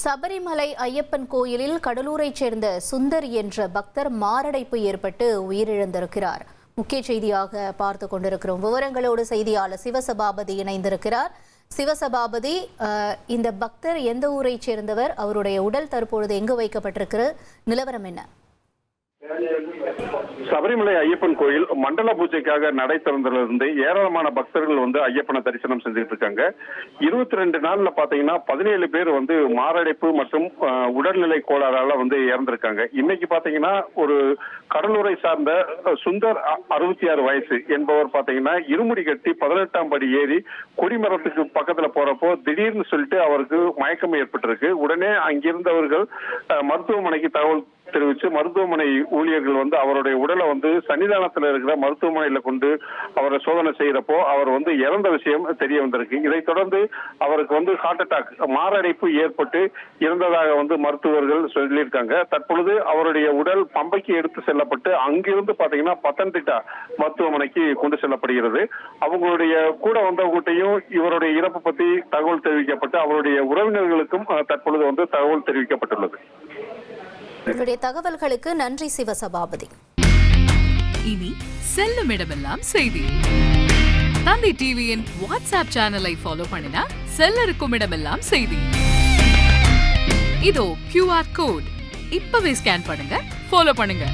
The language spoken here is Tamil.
சபரிமலை ஐயப்பன் கோயிலில் கடலூரைச் சேர்ந்த சுந்தர் என்ற பக்தர் மாரடைப்பு ஏற்பட்டு உயிரிழந்திருக்கிறார். முக்கிய செய்தியாக பார்த்து கொண்டிருக்கிறோம். விவரங்களோடு செய்தியாளர் சிவசபாபதி இணைந்திருக்கிறார். சிவசபாபதி, இந்த பக்தர் எந்த ஊரைச் சேர்ந்தவர்? அவருடைய உடல் தற்பொழுது எங்கு வைக்கப்பட்டிருக்கிற நிலவரம் என்ன? சபரிமலை ஐயப்பன் கோயில் மண்டல பூஜைக்காக நடை திறந்ததிலிருந்து ஏராளமான பக்தர்கள் ஐயப்பனை தரிசனம் செஞ்சுட்டு இருக்காங்க. 22 நாள்ல பாத்தீங்கன்னா 17 பேர் மாரடைப்பு மற்றும் உடல்நிலை கோளாறால இறந்திருக்காங்க. இன்னைக்கு பாத்தீங்கன்னா ஒரு கடலூரை சார்ந்த சுந்தர் 66 வயசு என்பவர் பாத்தீங்கன்னா இருமுடி கட்டி 18ஆம் படி ஏறி கொடிமரத்துக்கு பக்கத்துல போறப்போ திடீர்னு சொல்லிட்டு அவருக்கு மயக்கம் ஏற்பட்டிருக்கு. உடனே அங்கிருந்தவர்கள் மருத்துவமனைக்கு தகவல் தெரிவித்து மருத்துவமனை ஊழியர்கள் அவருடைய உடலை சன்னிதானத்தில் இருக்கிற மருத்துவமனையில கொண்டு அவரை சோதனை செய்யறப்போ அவர் இறந்த விஷயம் தெரிய வந்திருக்கு. இதைத் தொடர்ந்து அவருக்கு ஹார்ட் அட்டாக் மாரடைப்பு ஏற்பட்டு இறந்ததாக மருத்துவர்கள் சொல்லியிருக்காங்க. தற்பொழுது அவருடைய உடல் பம்பைக்கு எடுத்து செல்லப்பட்டு அங்கிருந்து பாத்தீங்கன்னா பத்தனந்திட்டா மருத்துவமனைக்கு கொண்டு செல்லப்படுகிறது. அவங்களுடைய கூட வந்தவங்ககிட்டையும் இவருடைய இறப்பு பத்தி தகவல் தெரிவிக்கப்பட்டு அவருடைய உறவினர்களுக்கும் தற்பொழுது தகவல் தெரிவிக்கப்பட்டுள்ளது. உங்களுடைய தகவல்களுக்கு நன்றி சிவசபாபதி. இனி செல்லும் இடமெல்லாம் செய்தி. தந்தி டிவியின் வாட்ஸ்அப் சேனலை ஃபாலோ பண்ணினா செல்ல இருக்கும் இடமெல்லாம் செய்தி. இதோ QR கோட் இப்பவே ஸ்கேன் பண்ணுங்க, ஃபாலோ பண்ணுங்க.